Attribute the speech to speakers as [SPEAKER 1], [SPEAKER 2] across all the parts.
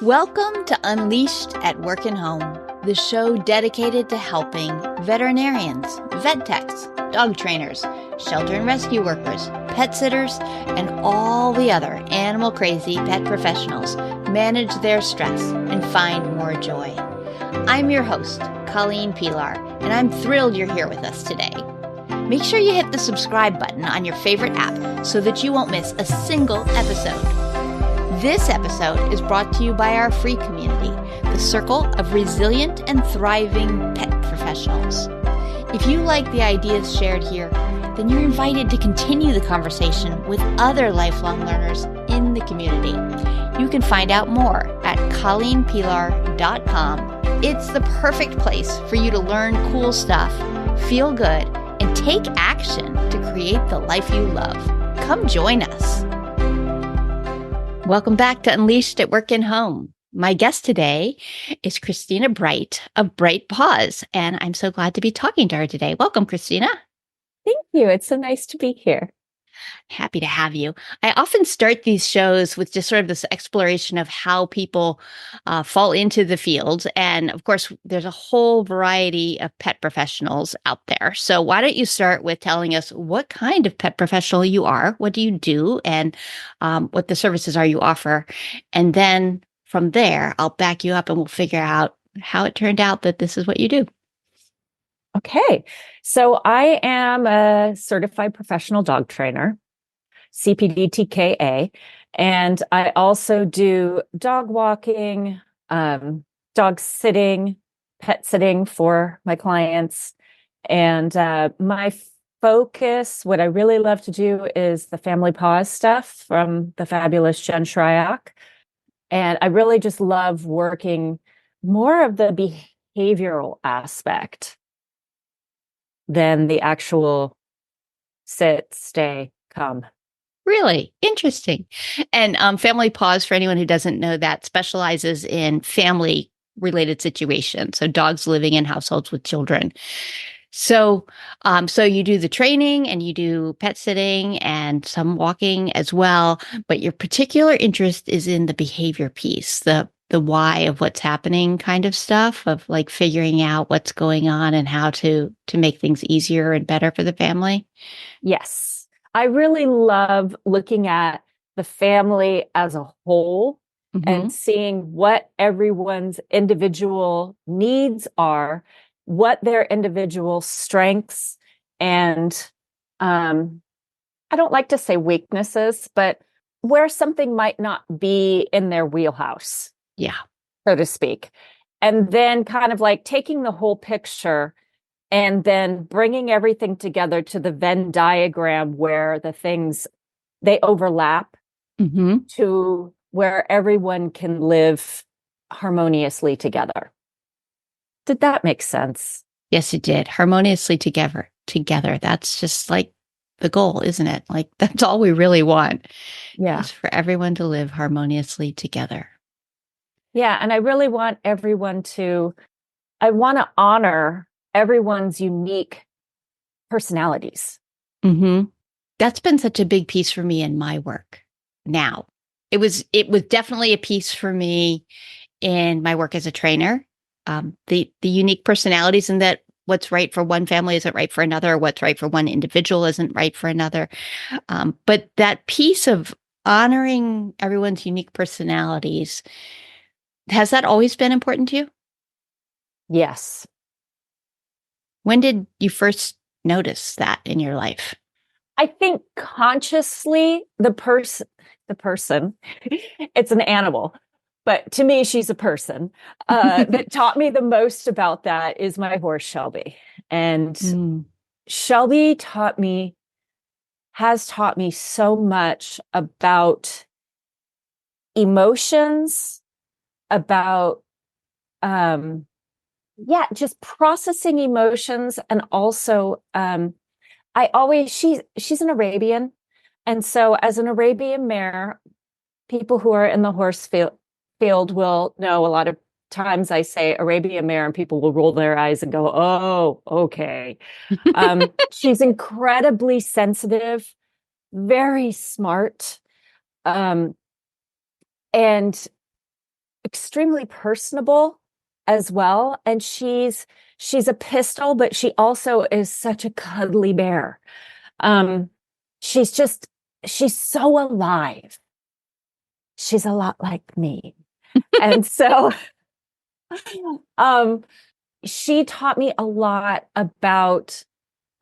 [SPEAKER 1] Welcome to Unleashed at Work and Home, the show dedicated to helping veterinarians, vet techs, dog trainers, shelter and rescue workers, pet sitters, and all the other animal crazy pet professionals manage their stress and find more joy. I'm your host, Colleen Pilar, and I'm thrilled you're here with us today. Make sure you hit the subscribe button on your favorite app so that you won't miss a single episode. This episode is brought to you by our free community, the Circle of Resilient and Thriving Pet Professionals. If you like the ideas shared here, then you're invited to continue the conversation with other lifelong learners in the community. You can find out more at colleenpilar.com. It's the perfect place for you to learn cool stuff, feel good, and take action to create the life you love. Come join us. Welcome back to Unleashed at Work and Home. My guest today is Kristina Bryte of Bright Paws, and I'm so glad to be talking to her today. Welcome, Kristina.
[SPEAKER 2] Thank you. It's so nice to be here.
[SPEAKER 1] Happy to have you. I often start these shows with just sort of this exploration of how people fall into the field. And of course, there's a whole variety of pet professionals out there. So why don't you start with telling us what kind of pet professional you are, what do you do, and what the services are you offer. And then from there, I'll back you up and we'll figure out how it turned out that this is what you do.
[SPEAKER 2] Okay. So I am a certified professional dog trainer, CPD TKA, and I also do dog walking, dog sitting, pet sitting for my clients. And my focus, what I really love to do is the family paws stuff from the fabulous Jen Shryock. And I really just love working more of the behavioral aspect than the actual sit, stay, come.
[SPEAKER 1] Really interesting. And Family Paws, for anyone who doesn't know that, specializes in family related situations. So dogs living in households with children. So you do the training and you do pet sitting and some walking as well. But your particular interest is in the behavior piece, the why of what's happening kind of stuff, of like figuring out what's going on and how to make things easier and better for the family.
[SPEAKER 2] Yes. I really love looking at the family as a whole and seeing what everyone's individual needs are, what their individual strengths and I don't like to say weaknesses, but where something might not be in their wheelhouse.
[SPEAKER 1] Yeah.
[SPEAKER 2] So to speak. And then kind of like taking the whole picture and then bringing everything together to the Venn diagram where the things, they overlap to where everyone can live harmoniously together. Did that make sense?
[SPEAKER 1] Yes, it did. Harmoniously together. That's just like the goal, isn't it? Like that's all we really want.
[SPEAKER 2] Yeah.
[SPEAKER 1] Is for everyone to live harmoniously together.
[SPEAKER 2] Yeah. And I really want everyone I want to honor everyone's unique personalities.
[SPEAKER 1] That's been such a big piece for me in my work now. It was definitely a piece for me in my work as a trainer. The unique personalities, and that what's right for one family isn't right for another, what's right for one individual isn't right for another. But that piece of honoring everyone's unique personalities, has that always been important to you?
[SPEAKER 2] Yes.
[SPEAKER 1] When did you first notice that in your life?
[SPEAKER 2] I think consciously the person, it's an animal, but to me, she's a person that taught me the most about that is my horse, Shelby. And Shelby has taught me so much about emotions, about, just processing emotions. And also, she's an Arabian. And so as an Arabian mare, people who are in the horse field will know a lot of times I say Arabian mare and people will roll their eyes and go, oh, okay. She's incredibly sensitive, very smart. And extremely personable as well. And she's a pistol, but she also is such a cuddly bear. Um, she's so alive. She's a lot like me. And so um, she taught me a lot about,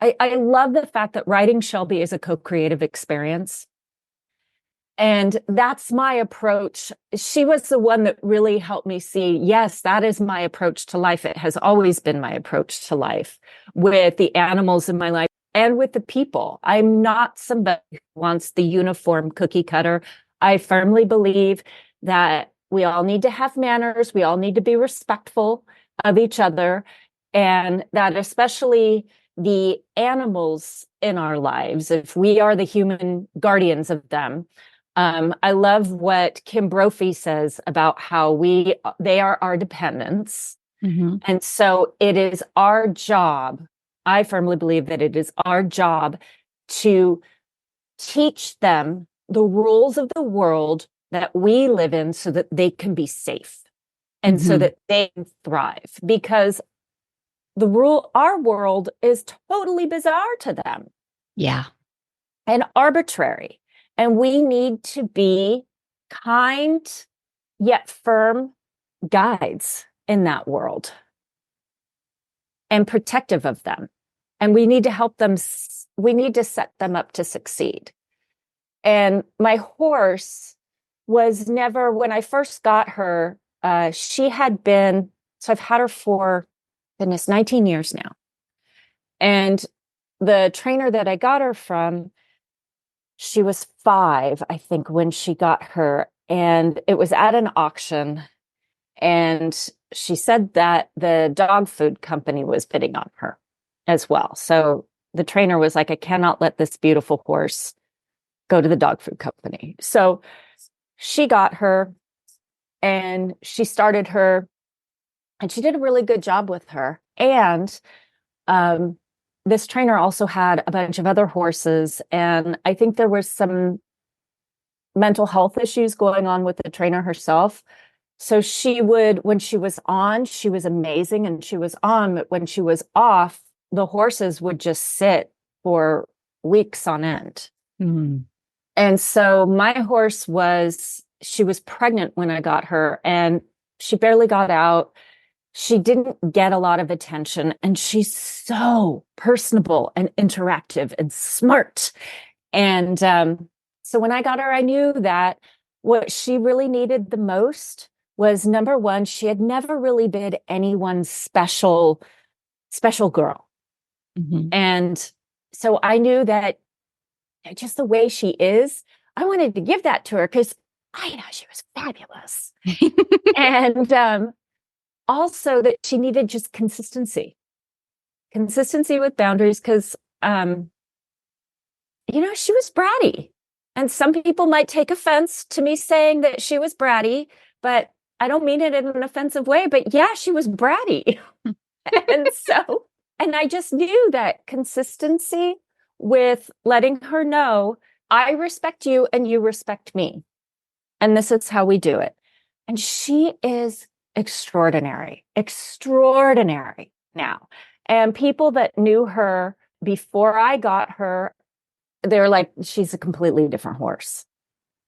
[SPEAKER 2] I love the fact that writing Shelby is a co-creative experience. And that's my approach. She was the one that really helped me see, yes, that is my approach to life. It has always been my approach to life with the animals in my life and with the people. I'm not somebody who wants the uniform cookie cutter. I firmly believe that we all need to have manners. We all need to be respectful of each other. And that especially the animals in our lives, if we are the human guardians of them, I love what Kim Brophy says about how they are our dependents.
[SPEAKER 1] Mm-hmm.
[SPEAKER 2] And so it is our job. I firmly believe that it is our job to teach them the rules of the world that we live in so that they can be safe and so that they can thrive, because our world is totally bizarre to them.
[SPEAKER 1] Yeah.
[SPEAKER 2] And arbitrary. And we need to be kind yet firm guides in that world and protective of them. And we need to help them. We need to set them up to succeed. And my horse was never, when I first got her, she had been, so I've had her for, goodness, 19 years now. And the trainer that I got her from, she was 5, I think, when she got her. And it was at an auction. And she said that the dog food company was bidding on her as well. So the trainer was like, I cannot let this beautiful horse go to the dog food company. So she got her and she started her, and she did a really good job with her. And this trainer also had a bunch of other horses. And I think there was some mental health issues going on with the trainer herself. So she would, when she was on, she was amazing and she was on, but when she was off, the horses would just sit for weeks on end.
[SPEAKER 1] Mm.
[SPEAKER 2] And so my horse she was pregnant when I got her and she barely got out. She didn't get a lot of attention, and she's so personable and interactive and smart. And so when I got her, I knew that what she really needed the most was, number one, she had never really been anyone's special girl.
[SPEAKER 1] Mm-hmm.
[SPEAKER 2] And so I knew that just the way she is, I wanted to give that to her because I know she was fabulous. And also that she needed just consistency with boundaries, because, she was bratty. And some people might take offense to me saying that she was bratty, but I don't mean it in an offensive way. But yeah, she was bratty. And I just knew that consistency with letting her know, I respect you and you respect me. And this is how we do it. And she is extraordinary now. And people that knew her before I got her, they're like, she's a completely different horse.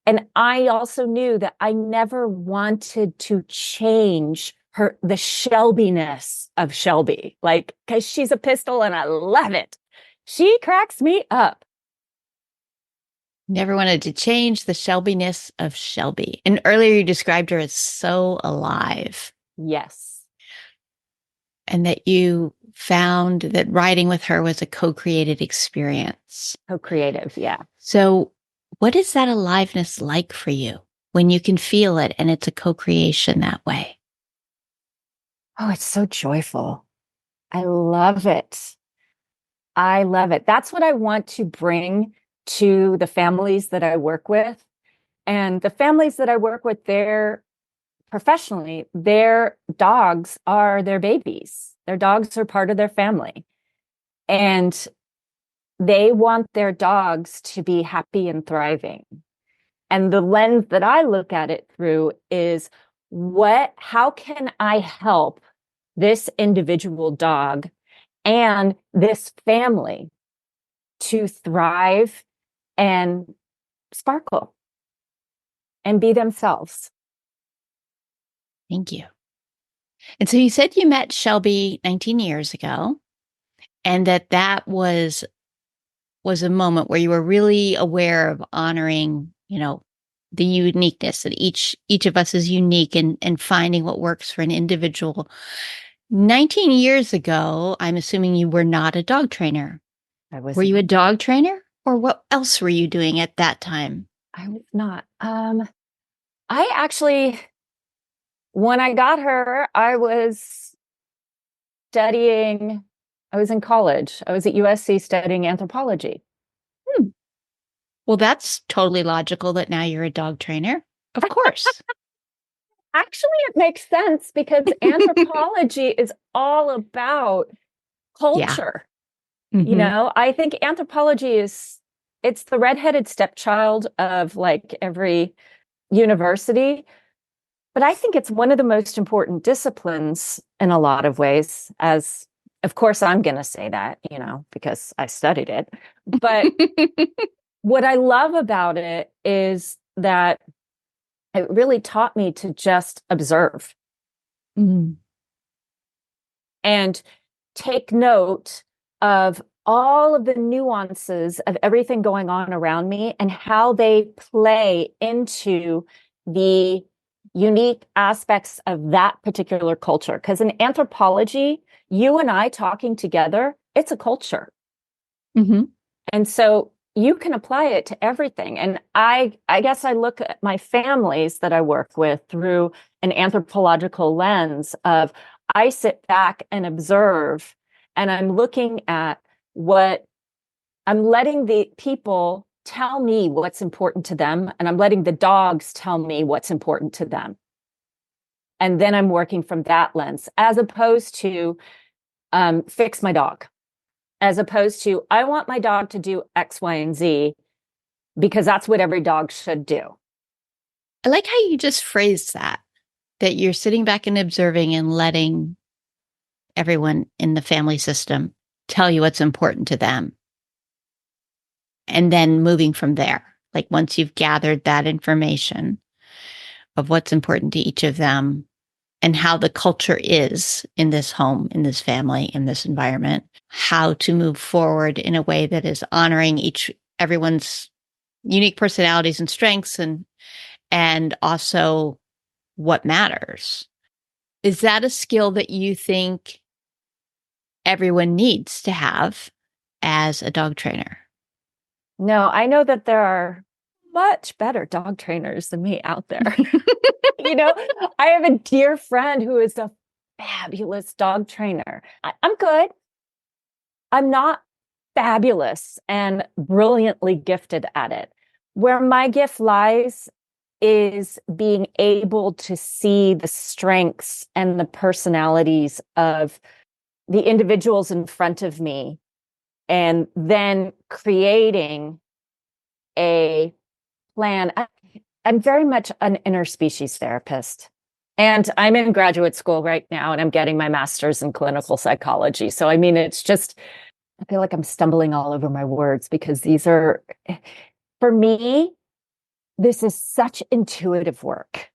[SPEAKER 2] And I also knew that I never wanted to change the Shelbiness of Shelby, like, because she's a pistol and I love it. She cracks me up.
[SPEAKER 1] Never wanted to change the Shelbiness of Shelby. And earlier you described her as so alive.
[SPEAKER 2] Yes.
[SPEAKER 1] And that you found that riding with her was a co-created experience.
[SPEAKER 2] Co-creative, yeah.
[SPEAKER 1] So what is that aliveness like for you when you can feel it and it's a co-creation that way?
[SPEAKER 2] Oh, it's so joyful. I love it. I love it. That's what I want to bring to the families that I work with. And the families that I work with, professionally, their dogs are their babies. Their dogs are part of their family. And they want their dogs to be happy and thriving. And the lens that I look at it through is, how can I help this individual dog and this family to thrive and sparkle and be themselves?
[SPEAKER 1] Thank you. And so you said you met Shelby 19 years ago, and that was a moment where you were really aware of honoring, the uniqueness that each of us is unique, and finding what works for an individual. 19 years ago, I'm assuming you were not a dog trainer.
[SPEAKER 2] I was
[SPEAKER 1] Were you a dog trainer, or what else were you doing at that time?
[SPEAKER 2] I was not. I actually, when I got her, I was studying, I was in college. I was at USC studying anthropology.
[SPEAKER 1] Hmm. Well, that's totally logical that now you're a dog trainer. Of course.
[SPEAKER 2] Actually, it makes sense because anthropology is all about
[SPEAKER 1] Yeah.
[SPEAKER 2] culture.
[SPEAKER 1] Mm-hmm.
[SPEAKER 2] I think anthropology it's the redheaded stepchild of like every university, but I think it's one of the most important disciplines in a lot of ways, as of course I'm going to say that, because I studied it. But what I love about it is that it really taught me to just observe and take note of all of the nuances of everything going on around me and how they play into the unique aspects of that particular culture. Because in anthropology, you and I talking together, it's a culture.
[SPEAKER 1] Mm-hmm.
[SPEAKER 2] And so you can apply it to everything. And I guess I look at my families that I work with through an anthropological lens of I sit back and observe, and I'm looking at what I'm letting the people tell me what's important to them, and I'm letting the dogs tell me what's important to them. And then I'm working from that lens, as opposed to fix my dog, as opposed to I want my dog to do X, Y, and Z because that's what every dog should do.
[SPEAKER 1] I like how you just phrased that you're sitting back and observing and letting everyone in the family system tell you what's important to them. And then moving from there. Like once you've gathered that information of what's important to each of them and how the culture is in this home, in this family, in this environment, how to move forward in a way that is honoring everyone's unique personalities and strengths, and also what matters. Is that a skill that you think everyone needs to have as a dog trainer?
[SPEAKER 2] No, I know that there are much better dog trainers than me out there. I have a dear friend who is a fabulous dog trainer. I'm good. I'm not fabulous and brilliantly gifted at it. Where my gift lies is being able to see the strengths and the personalities of the individuals in front of me, and then creating a plan. I'm very much an interspecies therapist. And I'm in graduate school right now, and I'm getting my master's in clinical psychology. So, I mean, it's just, I feel like I'm stumbling all over my words because for me, this is such intuitive work.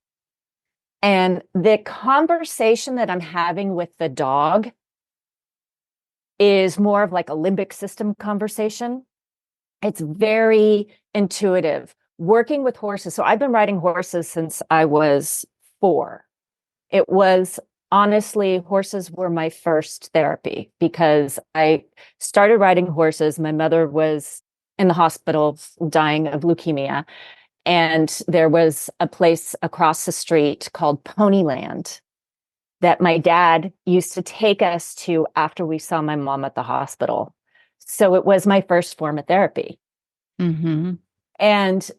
[SPEAKER 2] And the conversation that I'm having with the dog is more of like a limbic system conversation. It's very intuitive. Working with horses. So I've been riding horses since I was 4. It was honestly, horses were my first therapy because I started riding horses. My mother was in the hospital dying of leukemia. And there was a place across the street called Ponyland that my dad used to take us to after we saw my mom at the hospital. So it was my first form of therapy.
[SPEAKER 1] Mm-hmm.
[SPEAKER 2] And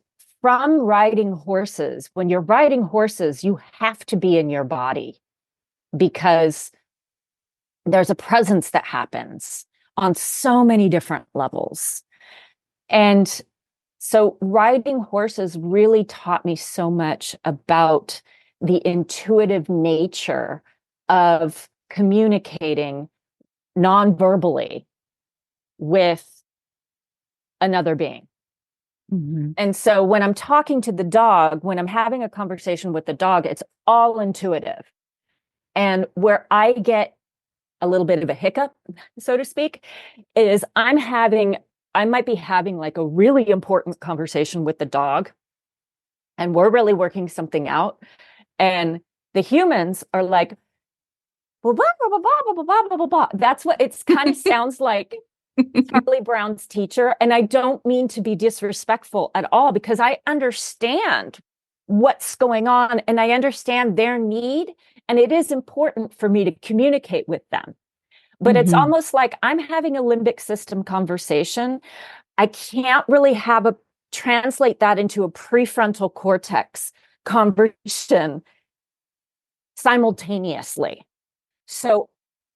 [SPEAKER 2] from riding horses, when you're riding horses, you have to be in your body because there's a presence that happens on so many different levels. And so riding horses really taught me so much about the intuitive nature of communicating non-verbally with another being.
[SPEAKER 1] Mm-hmm.
[SPEAKER 2] And so when I'm talking to the dog, when I'm having a conversation with the dog, it's all intuitive. And where I get a little bit of a hiccup, so to speak, is I might be having like a really important conversation with the dog, and we're really working something out. And the humans are like, blah, blah, blah, blah, blah, blah, blah, blah, blah. That's what it's kind of sounds like Charlie Brown's teacher. And I don't mean to be disrespectful at all, because I understand what's going on and I understand their need. And it is important for me to communicate with them. But it's almost like I'm having a limbic system conversation. I can't really translate that into a prefrontal cortex conversation simultaneously. So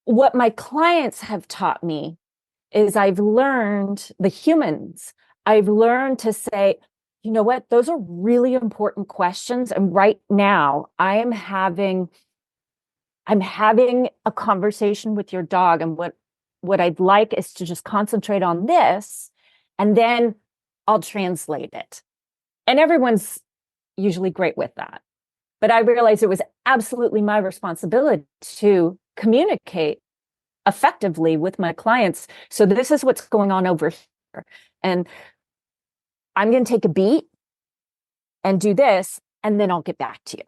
[SPEAKER 2] what my clients have taught me is I've learned to say, you know what, those are really important questions. And right now I'm having a conversation with your dog. And what I'd like is to just concentrate on this, and then I'll translate it. And everyone's usually great with that. But I realized it was absolutely my responsibility to communicate effectively with my clients. So this is what's going on over here. And I'm going to take a beat and do this, and then I'll get back to you.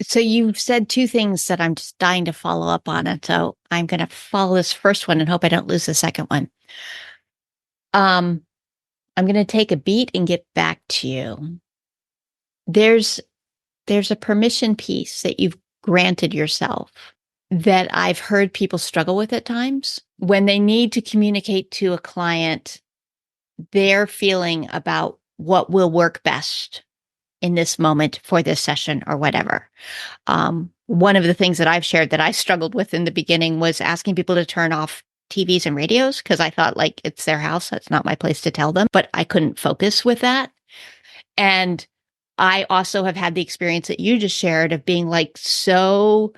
[SPEAKER 1] So you've said two things that I'm just dying to follow up on. And so I'm going to follow this first one and hope I don't lose the second one. I'm going to take a beat and get back to you. There's a permission piece that you've granted yourself that I've heard people struggle with at times when they need to communicate to a client their feeling about what will work best in this moment for this session or whatever. One of the things that I've shared that I struggled with in the beginning was asking people to turn off TVs and radios, because I thought, like, it's their house. That's not my place to tell them. But I couldn't focus with that. And I also have had the experience that you just shared of being like so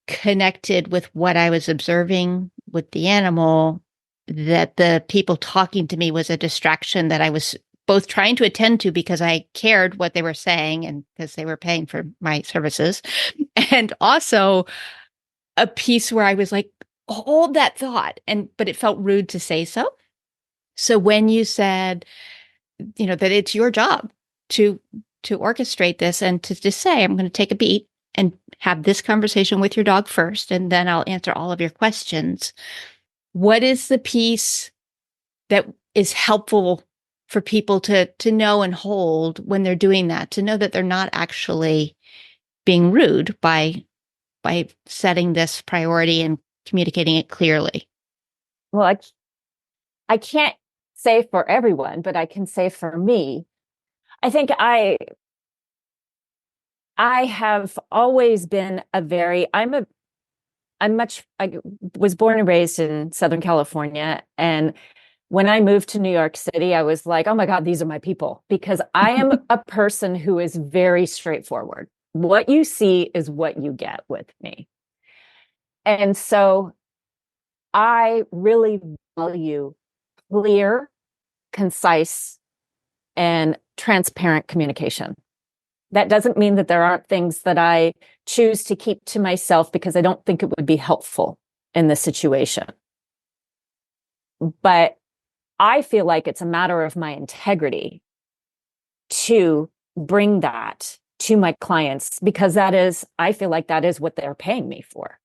[SPEAKER 1] connected with what I was observing with the animal that the people talking to me was a distraction that I was both trying to attend to because I cared what they were saying and because they were paying for my services. And also a piece where I was like, hold that thought. But it felt rude to say so. So when you said, that it's your job to orchestrate this and to just say, I'm going to take a beat and have this conversation with your dog first, and then I'll answer all of your questions. What is the piece that is helpful for people to know and hold when they're doing that, to know that they're not actually being rude by setting this priority and communicating it clearly?
[SPEAKER 2] Well, I can't say for everyone, but I can say for me, I think I have always been I was born and raised in Southern California. And when I moved to New York City, I was like, oh my God, these are my people, because I am a person who is very straightforward. What you see is what you get with me. And so I really value clear, concise, and transparent communication. That doesn't mean that there aren't things that I choose to keep to myself because I don't think it would be helpful in the situation. But I feel like it's a matter of my integrity to bring that to my clients, because I feel like that is what they're paying me for.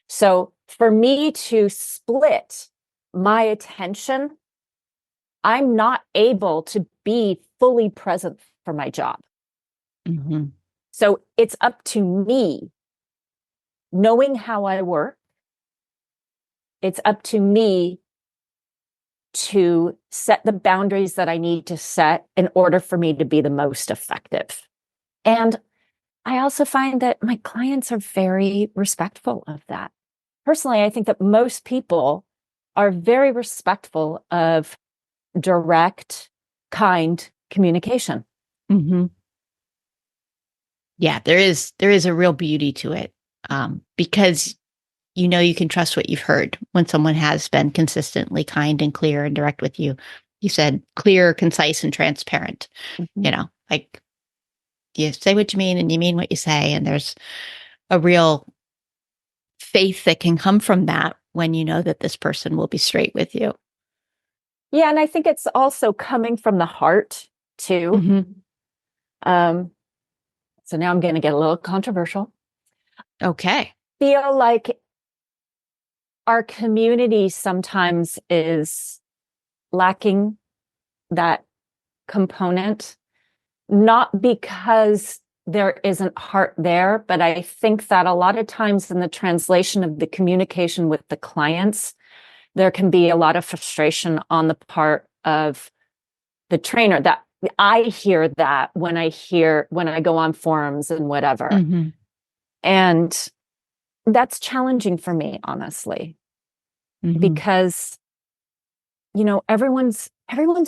[SPEAKER 2] So for me to split my attention, I'm not able to be fully present for my job.
[SPEAKER 1] Mm-hmm.
[SPEAKER 2] So it's up to me, knowing how I work. It's up to me to set the boundaries that I need to set in order for me to be the most effective. And I also find that my clients are very respectful of that. Personally, I think that most people are very respectful of direct, kind communication.
[SPEAKER 1] Mm-hmm. Yeah, there is a real beauty to it, because you can trust what you've heard when someone has been consistently kind and clear and direct with you. You said clear, concise, and transparent.
[SPEAKER 2] Mhm.
[SPEAKER 1] Like you say what you mean and you mean what you say, and there's a real faith that can come from that when you know that this person will be straight with you.
[SPEAKER 2] Yeah, and I think it's also coming from the heart too.
[SPEAKER 1] Mm-hmm.
[SPEAKER 2] Um, so now I'm going to get a little controversial.
[SPEAKER 1] Okay.
[SPEAKER 2] Feel like our community sometimes is lacking that component, not because there isn't heart there, but I think that a lot of times in the translation of the communication with the clients, there can be a lot of frustration on the part of the trainer. That I hear that when I go on forums and whatever.
[SPEAKER 1] Mm-hmm.
[SPEAKER 2] And that's challenging for me, honestly,
[SPEAKER 1] Mm-hmm.
[SPEAKER 2] because everyone's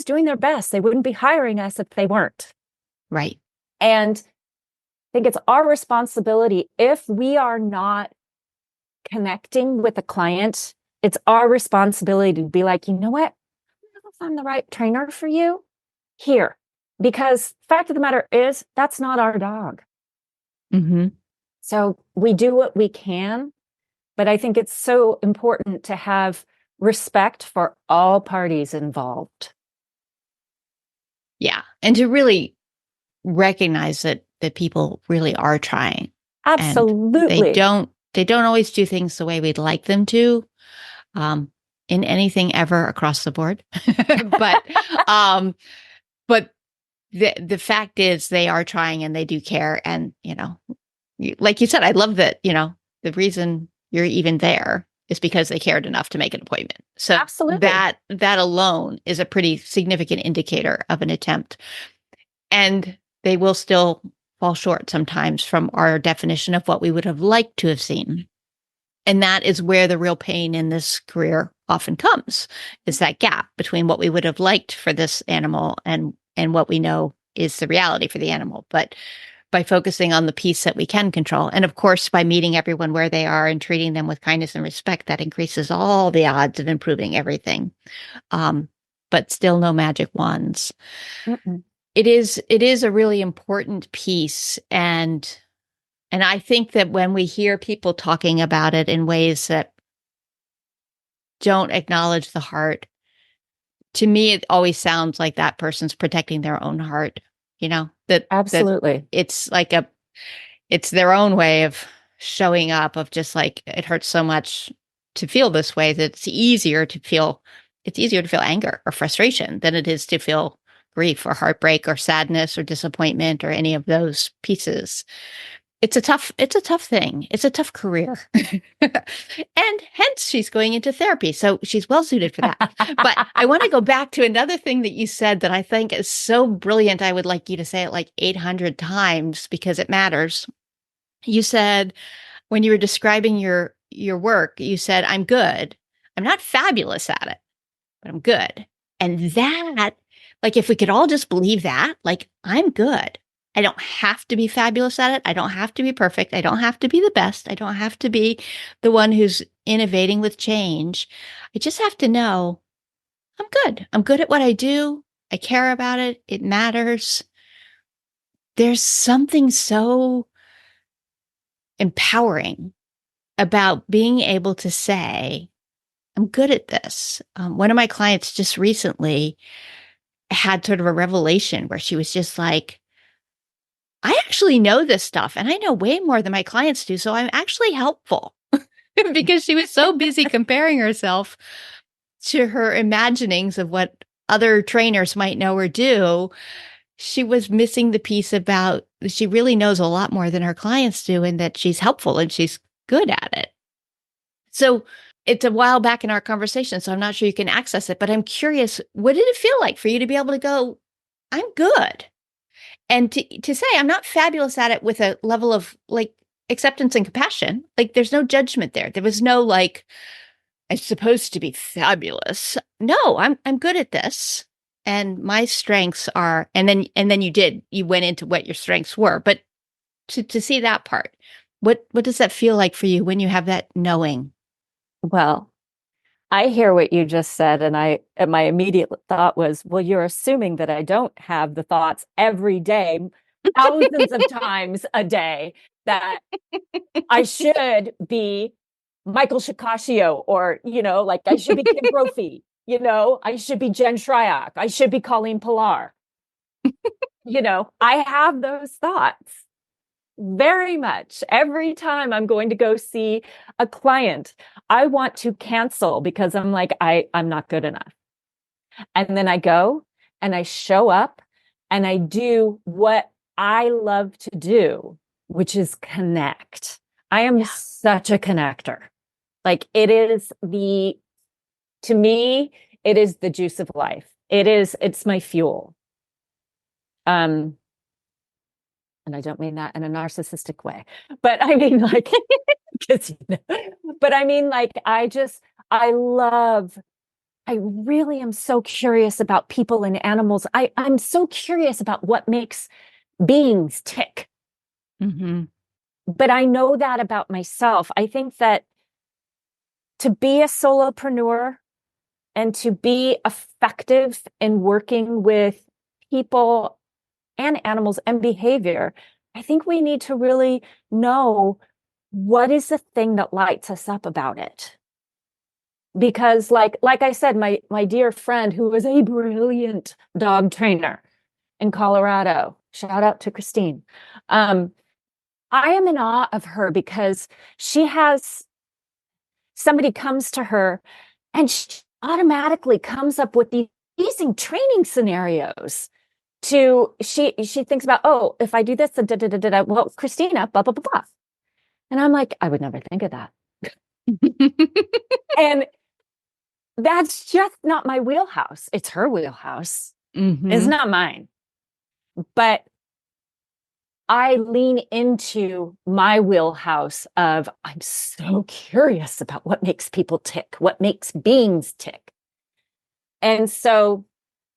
[SPEAKER 2] doing their best. They wouldn't be hiring us if they weren't.
[SPEAKER 1] Right.
[SPEAKER 2] And I think it's our responsibility, if we are not connecting with a client, it's our responsibility to be like, you know what? I don't know if I'm the right trainer for you here. Because fact of the matter is, that's not our dog.
[SPEAKER 1] Mm-hmm.
[SPEAKER 2] So we do what we can, but I think it's so important to have respect for all parties involved.
[SPEAKER 1] Yeah. And to really recognize that people really are trying, and they
[SPEAKER 2] Absolutely.
[SPEAKER 1] don't they don't always do things the way we'd like them to, um, in anything ever across the board. but um, but the fact is they are trying and they do care. And like you said, I love that. The reason you're even there is because they cared enough to make an appointment. So
[SPEAKER 2] Absolutely.
[SPEAKER 1] that alone is a pretty significant indicator of an attempt. And they will still fall short sometimes from our definition of what we would have liked to have seen. And that is where the real pain in this career often comes, is that gap between what we would have liked for this animal and what we know is the reality for the animal. But by focusing on the piece that we can control, and of course by meeting everyone where they are and treating them with kindness and respect, that increases all the odds of improving everything. Um, but still no magic wands.
[SPEAKER 2] Mm-mm.
[SPEAKER 1] It is a really important piece, and I think that when we hear people talking about it in ways that don't acknowledge the heart, to me it always sounds like that person's protecting their own heart. That
[SPEAKER 2] Absolutely.
[SPEAKER 1] it's their own way of showing up, of just like, it hurts so much to feel this way that it's easier to feel anger or frustration than it is to feel grief or heartbreak or sadness or disappointment or any of those pieces. It's a tough thing. It's a tough career. And hence she's going into therapy. So she's well suited for that. But I want to go back to another thing that you said that I think is so brilliant. I would like you to say it like 800 times because it matters. You said, when you were describing your work, you said, I'm good. I'm not fabulous at it, but I'm good. And that, like, if we could all just believe that, like, I'm good. I don't have to be fabulous at it. I don't have to be perfect. I don't have to be the best. I don't have to be the one who's innovating with change. I just have to know I'm good. I'm good at what I do. I care about it. It matters. There's something so empowering about being able to say, I'm good at this. One of my clients just recently had sort of a revelation where she was just like, I actually know this stuff and I know way more than my clients do. So I'm actually helpful. Because she was so busy comparing herself to her imaginings of what other trainers might know or do. She was missing the piece about she really knows a lot more than her clients do, and that she's helpful and she's good at it. So it's a while back in our conversation, so I'm not sure you can access it, but I'm curious, what did it feel like for you to be able to go, I'm good? And to say, I'm not fabulous at it, with a level of like acceptance and compassion. Like there's no judgment there. There was no like, I'm supposed to be fabulous. No, I'm good at this. And my strengths are, and then you went into what your strengths were, but to see that part. What does that feel like for you when you have that knowing?
[SPEAKER 2] Well, I hear what you just said, and my immediate thought was, well, you're assuming that I don't have the thoughts every day, thousands of times a day, that I should be Michael Shikashio, or, like I should be Kim Brophy, I should be Jen Shryock, I should be Colleen Pillar. I have those thoughts very much. Every time I'm going to go see a client, I want to cancel because I'm like, I'm not good enough. And then I go and I show up and I do what I love to do, which is connect. I am such a connector. Like to me, it is the juice of life. It's my fuel. And I don't mean that in a narcissistic way, but I mean like, but I mean like, I really am so curious about people and animals. I'm so curious about what makes beings tick.
[SPEAKER 1] Mm-hmm.
[SPEAKER 2] But I know that about myself. I think that to be a solopreneur and to be effective in working with people and animals and behavior, I think we need to really know what is the thing that lights us up about it. Because like I said, my dear friend who was a brilliant dog trainer in Colorado, shout out to Christine. I am in awe of her because somebody comes to her and she automatically comes up with these amazing training scenarios. She thinks about, oh, if I do this, well, Christina, blah, blah, blah, blah. And I'm like, I would never think of that. And that's just not my wheelhouse. It's her wheelhouse.
[SPEAKER 1] Mm-hmm.
[SPEAKER 2] It's not mine. But I lean into my wheelhouse of, I'm so curious about what makes people tick, what makes beings tick. And so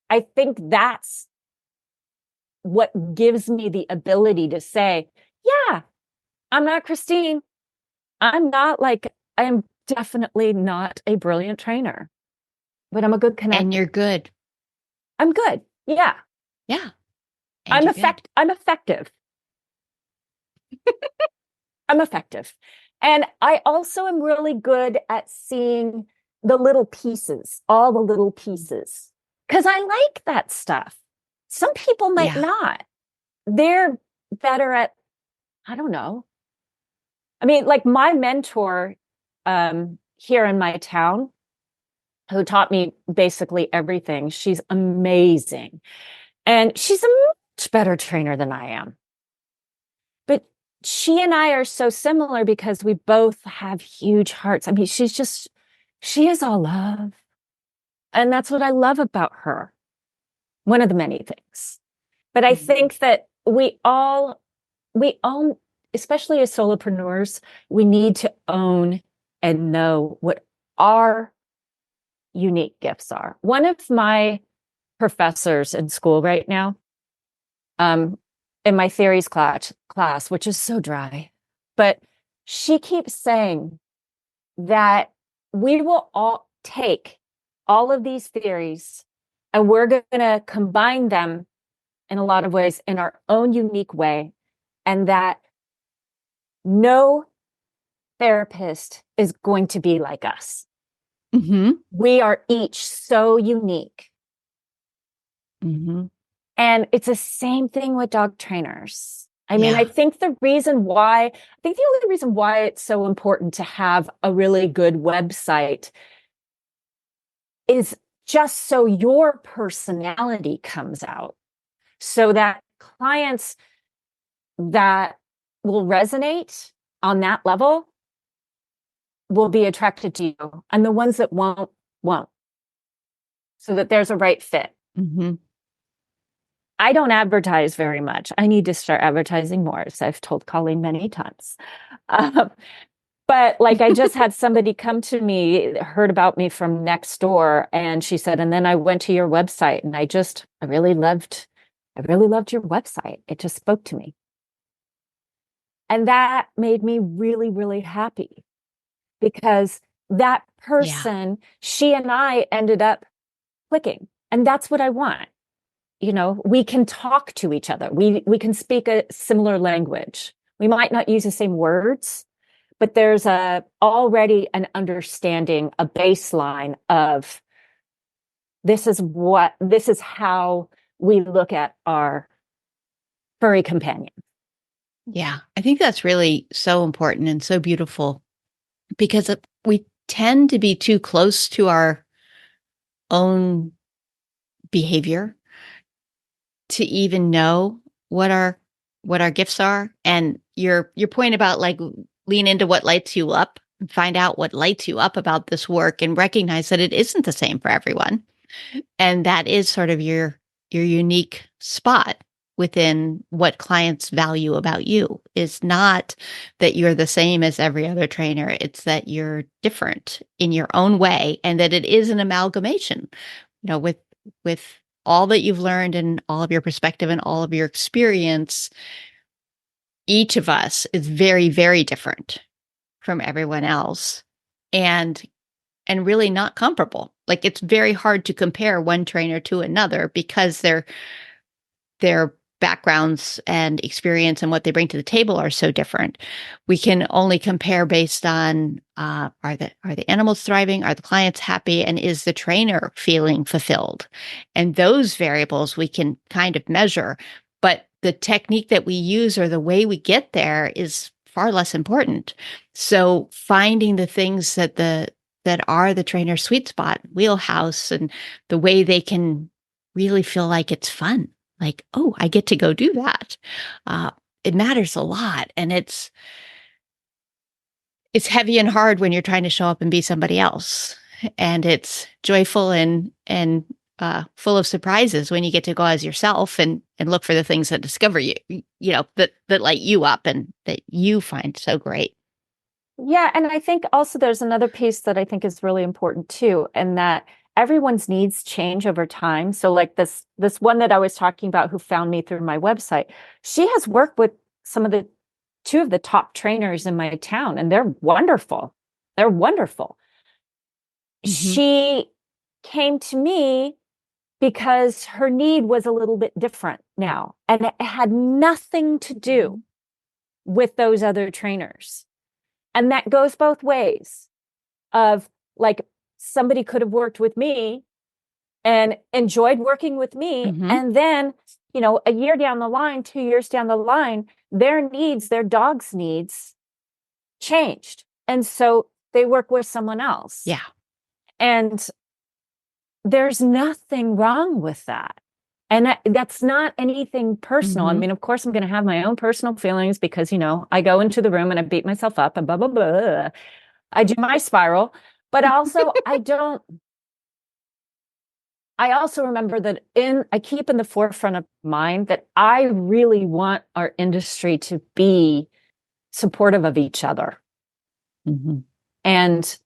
[SPEAKER 2] I think that's what gives me the ability to say, yeah, I'm not Christine. I'm definitely not a brilliant trainer, but I'm a good connector.
[SPEAKER 1] And you're good.
[SPEAKER 2] I'm good. Yeah.
[SPEAKER 1] Yeah.
[SPEAKER 2] I'm effective. I'm effective. And I also am really good at seeing the little pieces, all the little pieces, because I like that stuff. Some people might not. They're better at, I don't know. I mean, like my mentor here in my town, who taught me basically everything. She's amazing. And she's a much better trainer than I am. But she and I are so similar because we both have huge hearts. I mean, she is all love. And that's what I love about her. One of the many things. But I think that we all, especially as solopreneurs, we need to own and know what our unique gifts are. One of my professors in school right now, in my theories class, which is so dry, but she keeps saying that we will all take all of these theories and we're going to combine them in a lot of ways in our own unique way, and that no therapist is going to be like us.
[SPEAKER 1] Mm-hmm.
[SPEAKER 2] We are each so unique.
[SPEAKER 1] Mm-hmm.
[SPEAKER 2] And it's the same thing with dog trainers. I mean, I think the only reason why it's so important to have a really good website is just so your personality comes out, so that clients that will resonate on that level will be attracted to you, and the ones that won't. So that there's a right fit.
[SPEAKER 1] Mm-hmm.
[SPEAKER 2] I don't advertise very much. I need to start advertising more, as I've told Colleen many times. But like I just had somebody come to me, heard about me from next door, and she said, and then I went to your website and I really loved your website. It just spoke to me. And that made me really, really happy because that
[SPEAKER 1] Yeah.
[SPEAKER 2] person, she and I ended up clicking. And that's what I want. You know, we can talk to each other. We can speak a similar language. We might not use the same words, but there's already an understanding, a baseline of this is how we look at our furry companion.
[SPEAKER 1] Yeah. I think that's really so important and so beautiful because we tend to be too close to our own behavior to even know what our gifts are. And your point about like lean into what lights you up and find out what lights you up about this work and recognize that it isn't the same for everyone. And that is sort of your unique spot within what clients value about you is not that you're the same as every other trainer. It's that you're different in your own way and that it is an amalgamation, with all that you've learned and all of your perspective and all of your experience. Each of us is very, very different from everyone else. And really not comparable. Like it's very hard to compare one trainer to another because their backgrounds and experience and what they bring to the table are so different. We can only compare based on are the animals thriving, are the clients happy, and is the trainer feeling fulfilled? And those variables we can kind of measure, but the technique that we use or the way we get there is far less important. So finding the things that are the trainer's sweet spot, wheelhouse, and the way they can really feel like it's fun. Like, oh, I get to go do that. It matters a lot. And it's heavy and hard when you're trying to show up and be somebody else. And it's joyful and full of surprises when you get to go as yourself and look for the things that discover you, that light you up and that you find so great.
[SPEAKER 2] Yeah, and I think also there's another piece that I think is really important too, and that everyone's needs change over time. So like this one that I was talking about who found me through my website, she has worked with some of the two of the top trainers in my town, and they're wonderful. They're wonderful.
[SPEAKER 1] Mm-hmm.
[SPEAKER 2] She came to me because her need was a little bit different now, and it had nothing to do with those other trainers. And that goes both ways of like somebody could have worked with me and enjoyed working with me.
[SPEAKER 1] Mm-hmm.
[SPEAKER 2] And then, a year down the line, 2 years down the line, their dog's needs changed. And so they work with someone else.
[SPEAKER 1] Yeah.
[SPEAKER 2] And there's nothing wrong with that. And that's not anything personal. I
[SPEAKER 1] Mm-hmm.
[SPEAKER 2] mean, of course, I'm going to have my own personal feelings because, I go into the room and I beat myself up and blah, blah, blah. I do my spiral, but also I also remember that I keep in the forefront of mind that I really want our industry to be supportive of each other.
[SPEAKER 1] Mm-hmm.
[SPEAKER 2] And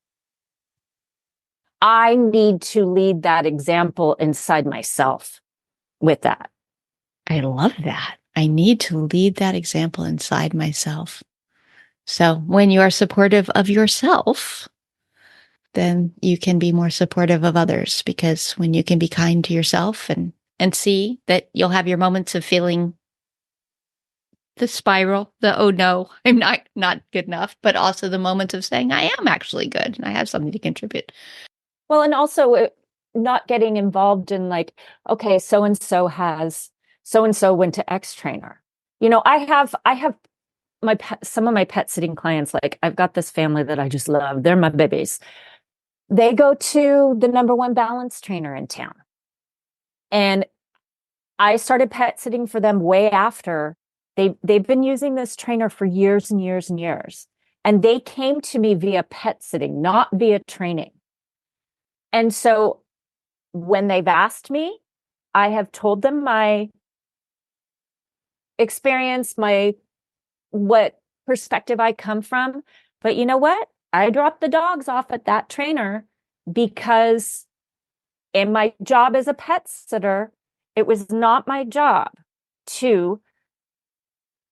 [SPEAKER 2] I need to lead that example inside myself with that.
[SPEAKER 1] I love that. I need to lead that example inside myself. So when you are supportive of yourself, then you can be more supportive of others because when you can be kind to yourself and see that you'll have your moments of feeling the spiral, the oh no, I'm not good enough, but also the moments of saying I am actually good and I have something to contribute.
[SPEAKER 2] Well, and also not getting involved in like, okay, so and so went to X trainer. I have some of my pet sitting clients, like I've got this family that I just love. They're my babies. They go to the number one balance trainer in town. And I started pet sitting for them way after they've been using this trainer for years and years and years. And they came to me via pet sitting, not via training. And so when they've asked me, I have told them my experience, what perspective I come from. But you know what? I dropped the dogs off at that trainer because in my job as a pet sitter, it was not my job to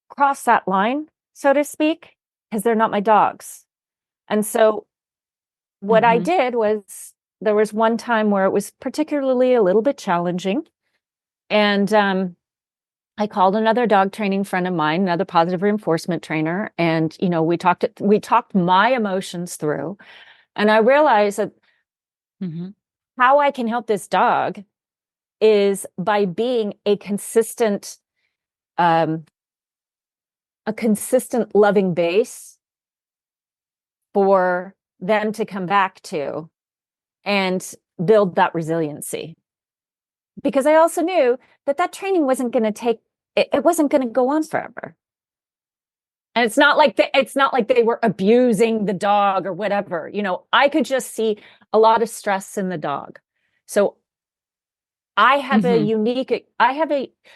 [SPEAKER 2] cross that line so to speak, because they're not my dogs. And so what I
[SPEAKER 1] Mm-hmm.
[SPEAKER 2] did was there was one time where it was particularly a little bit challenging. And I called another dog training friend of mine, another positive reinforcement trainer, and we talked my emotions through, and I realized that
[SPEAKER 1] Mm-hmm.
[SPEAKER 2] how I can help this dog is by being um, a consistent loving base for them to come back to and build that resiliency. Because I also knew that that training wasn't going to it wasn't going to go on forever. And it's not like they were abusing the dog or whatever. I could just see a lot of stress in the dog. So
[SPEAKER 1] Mm-hmm.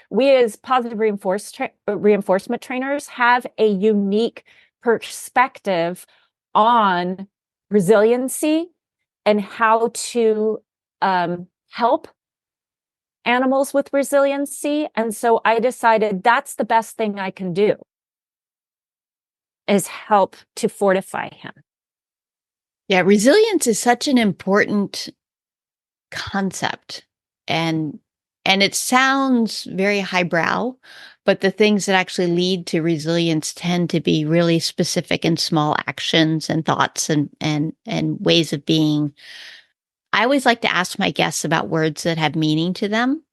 [SPEAKER 2] we as positive reinforcement trainers have a unique perspective on resiliency and how to help animals with resiliency. And so I decided that's the best thing I can do is help to fortify him.
[SPEAKER 1] Yeah, resilience is such an important concept, and it sounds very highbrow, but the things that actually lead to resilience tend to be really specific and small actions and thoughts and ways of being. I always like to ask my guests about words that have meaning to them.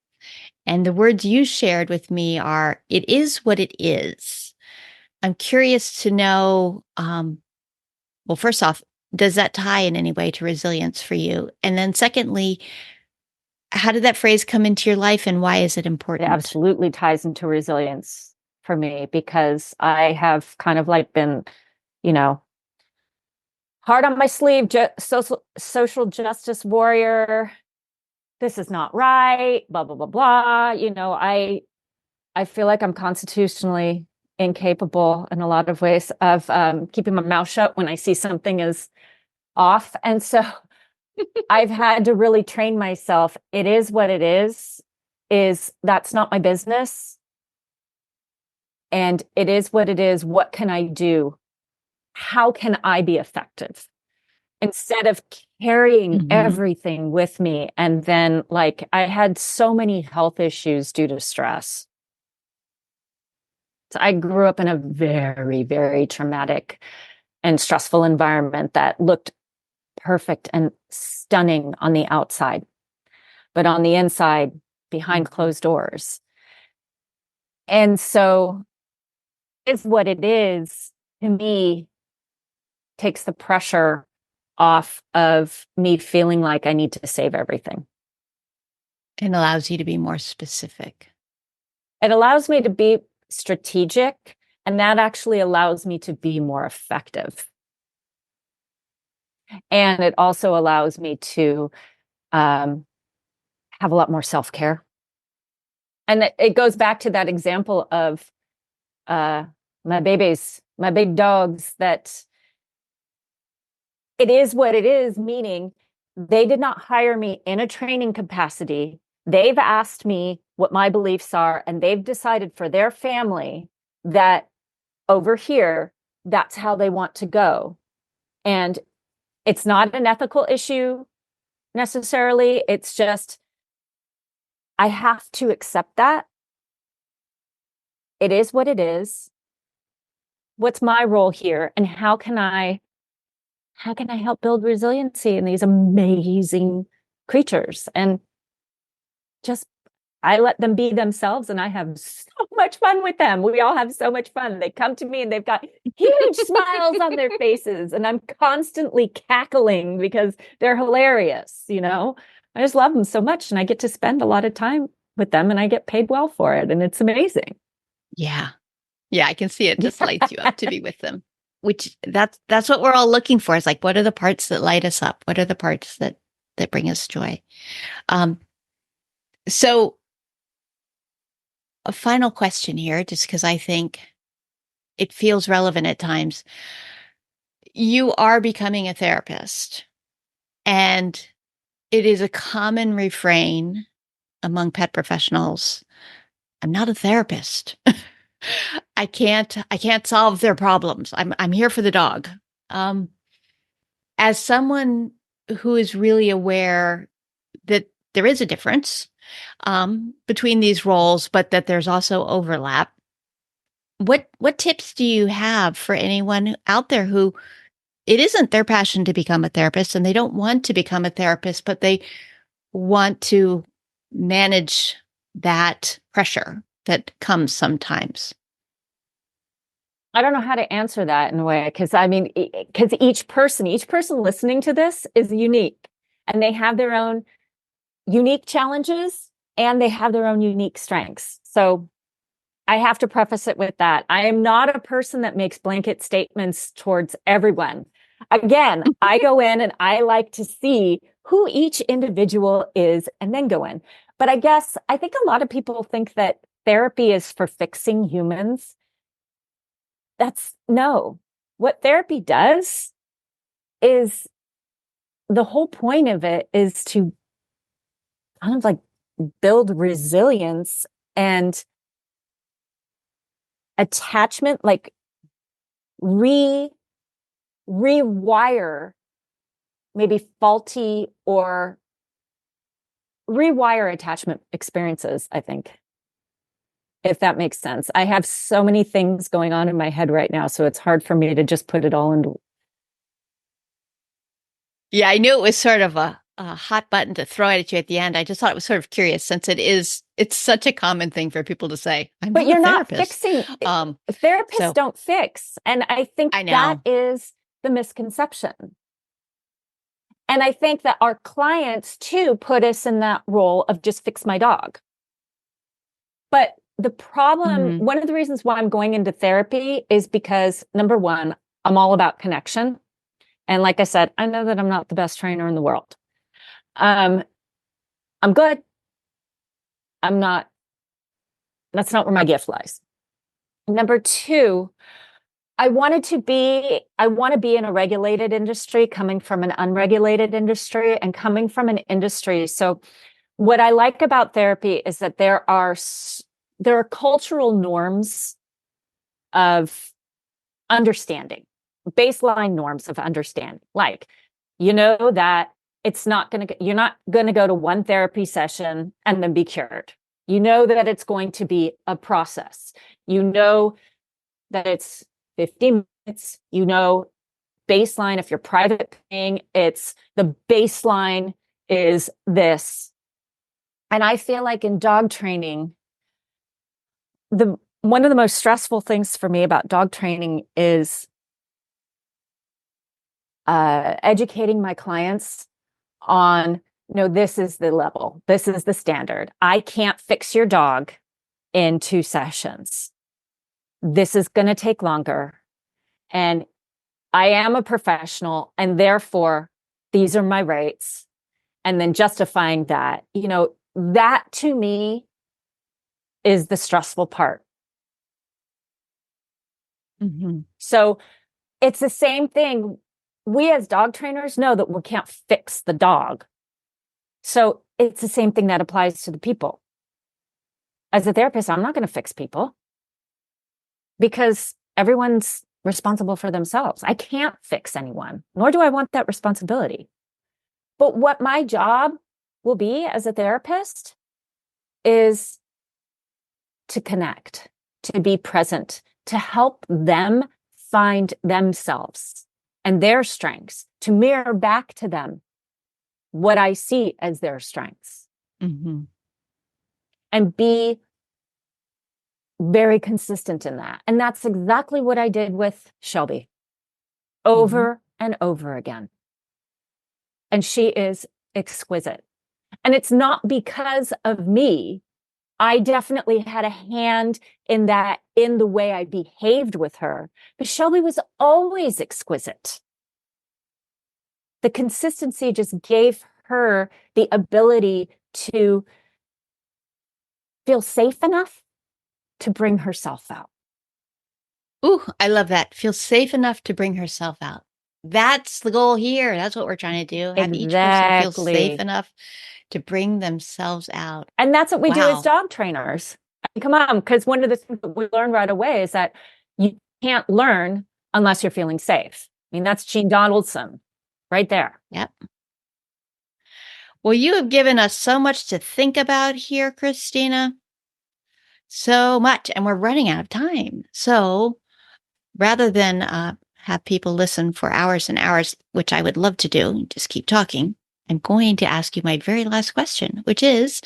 [SPEAKER 1] And the words you shared with me are, it is what it is. I'm curious to know, well, first off, does that tie in any way to resilience for you? And then secondly, how did that phrase come into your life and why is it
[SPEAKER 2] It
[SPEAKER 1] important?
[SPEAKER 2] absolutely ties into resilience for me because I have kind of like been, you know, hard on my sleeve, social justice warrior. This is not right, blah, blah, blah, blah. I feel like I'm constitutionally incapable in a lot of ways of keeping my mouth shut when I see something is off. And so I've had to really train myself. It is what it is that's not my business. And it is what it is. What can I do? How can I be effective? Instead of carrying
[SPEAKER 1] Mm-hmm.
[SPEAKER 2] everything with me. And then, like, I had so many health issues due to stress. So I grew up in a very, very traumatic and stressful environment that looked perfect and stunning on the outside, but on the inside, behind
[SPEAKER 1] Mm-hmm.
[SPEAKER 2] closed doors. And so, is what it is to me takes the pressure off of me feeling like I need to save everything.
[SPEAKER 1] It allows you to be more specific.
[SPEAKER 2] It allows me to be strategic, and that actually allows me to be more effective. And it also allows me to um, have a lot more self care. And it goes back to that example of uh, my big dogs, that it is what it is, meaning they did not hire me in a training capacity. They've asked me what my beliefs are, and they've decided for their family that over here, that's how they want to go. And it's not an ethical issue necessarily. It's just, I have to accept that. It is what it is. What's my role here? And how can I help build resiliency in these amazing creatures? And just I let them be themselves and I have so much fun with them. We all have so much fun. They come to me and they've got huge smiles on their faces and I'm constantly cackling because they're hilarious. I just love them so much and I get to spend a lot of time with them and I get paid well for it and it's amazing.
[SPEAKER 1] Yeah. Yeah, I can see it just lights you up to be with them. Which that's what we're all looking for. It's like, what are the parts that light us up? What are the parts that bring us joy? Um, so a final question here, just because I think it feels relevant at times. You are becoming a therapist, and it is a common refrain among pet professionals. I'm not a therapist. I can't solve their problems. I'm here for the dog. Um, as someone who is really aware that there is a difference between these roles, but that there's also overlap. What tips do you have for anyone out there who it isn't their passion to become a therapist and they don't want to become a therapist, but they want to manage that pressure that comes sometimes?
[SPEAKER 2] I don't know how to answer that in a way because I mean, because each person listening to this is unique and they have their own unique challenges and they have their own unique strengths. So I have to preface it with that. I am not a person that makes blanket statements towards everyone. Again, I go in and I like to see who each individual is and then go in. But I think a lot of people think that therapy is for fixing humans. That's no. What therapy does is the whole point of it is to kind of like build resilience and attachment, like re rewire maybe faulty or rewire attachment experiences, I think, if that makes sense. I have so many things going on in my head right now, so it's hard for me to just put it all into.
[SPEAKER 1] Yeah, I knew it was sort of a hot button to throw at you at the end. I just thought it was sort of curious since it's such a common thing for people to say. I'm
[SPEAKER 2] But
[SPEAKER 1] not a
[SPEAKER 2] you're not
[SPEAKER 1] therapist.
[SPEAKER 2] fixing. Therapists
[SPEAKER 1] So
[SPEAKER 2] don't fix. And I think
[SPEAKER 1] I
[SPEAKER 2] that
[SPEAKER 1] know.
[SPEAKER 2] is the misconception. And I think that our clients too put us in that role of just fix my dog. But the problem,
[SPEAKER 1] Hmm.
[SPEAKER 2] one of the reasons why I'm going into therapy is because number one, I'm all about connection. And like I said, I know that I'm not the best trainer in the world. Um, I'm good. I'm not, that's not where my gift lies. Number two, I want to be in a regulated industry, coming from an unregulated industry and coming from an industry. So what I like about therapy is that there are cultural norms of understanding, baseline norms of understanding. Like, you know that you're not going to go to one therapy session and then be cured. You know that it's going to be a process. You know that it's 50 minutes, baseline, if you're private paying, it's the baseline is this. And I feel like in dog training, the one of the most stressful things for me about dog training is educating my clients on, this is the level, this is the standard. I can't fix your dog in 2 sessions. This is going to take longer. And I am a professional, and therefore, these are my rates. And then justifying that, that to me is the stressful part.
[SPEAKER 1] Hmm.
[SPEAKER 2] So it's the same thing. We as dog trainers know that we can't fix the dog. So it's the same thing that applies to the people. As a therapist, I'm not going to fix people because everyone's responsible for themselves. I can't fix anyone, nor do I want that responsibility. But what my job will be as a therapist is to connect, to be present, to help them find themselves and their strengths, to mirror back to them what I see as their strengths,
[SPEAKER 1] Hmm.
[SPEAKER 2] and be very consistent in that. And that's exactly what I did with Shelby
[SPEAKER 1] Hmm.
[SPEAKER 2] over and over again. And she is exquisite. And it's not because of me. I definitely had a hand in that, in the way I behaved with her. But Shelby was always exquisite. The consistency just gave her the ability to feel safe enough to bring herself out.
[SPEAKER 1] Ooh, I love that. Feel safe enough to bring herself out. That's the goal here. That's what we're trying to do. Have each person feel safe
[SPEAKER 2] Exactly.
[SPEAKER 1] enough to bring themselves out.
[SPEAKER 2] And that's what we do as
[SPEAKER 1] Wow.
[SPEAKER 2] dog trainers. Come on, because one of the things that we learn right away is that you can't learn unless you're feeling safe. I mean, that's Gene Donaldson right there.
[SPEAKER 1] Yep. Well, you have given us so much to think about here, Kristina. So much. And we're running out of time. So rather than have people listen for hours and hours, which I would love to do, just keep talking, I'm going to ask you my very last question, which is,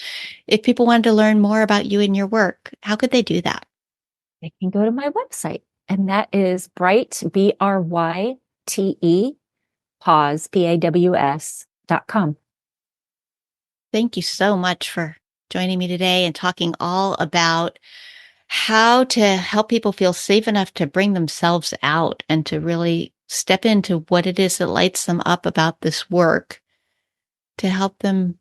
[SPEAKER 1] if people wanted to learn more about you and your work, how could they do that?
[SPEAKER 2] They can go to my website, and that is Bryte, BRYTE, pause, PAWS.com.
[SPEAKER 1] Thank you so much for joining me today and talking all about how to help people feel safe enough to bring themselves out and to really step into what it is that lights them up about this work, to help them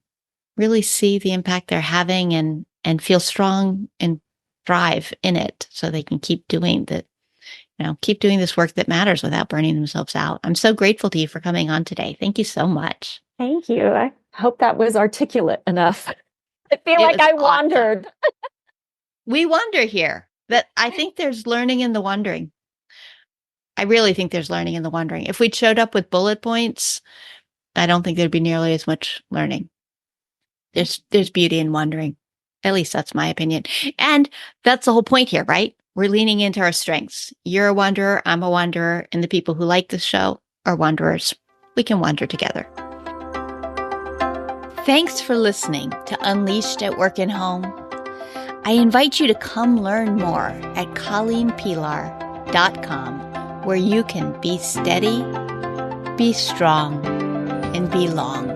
[SPEAKER 1] really see the impact they're having and feel strong and thrive in it so they can keep doing keep doing this work that matters without burning themselves out. I'm so grateful to you for coming on today. Thank you so much.
[SPEAKER 2] Thank you. I hope that was articulate enough. I feel like I wandered.
[SPEAKER 1] We wonder here. That I think there's learning in the wondering. I really think there's learning in the wondering. If we'd showed up with bullet points, I don't think there'd be nearly as much learning. There's beauty in wondering. At least that's my opinion. And that's the whole point here, right? We're leaning into our strengths. You're a wanderer, I'm a wanderer, and the people who like this show are wanderers. We can wander together. Thanks for listening to Unleashed at Work and Home. I invite you to come learn more at colleenpilar.com, where you can be steady, be strong, and be long.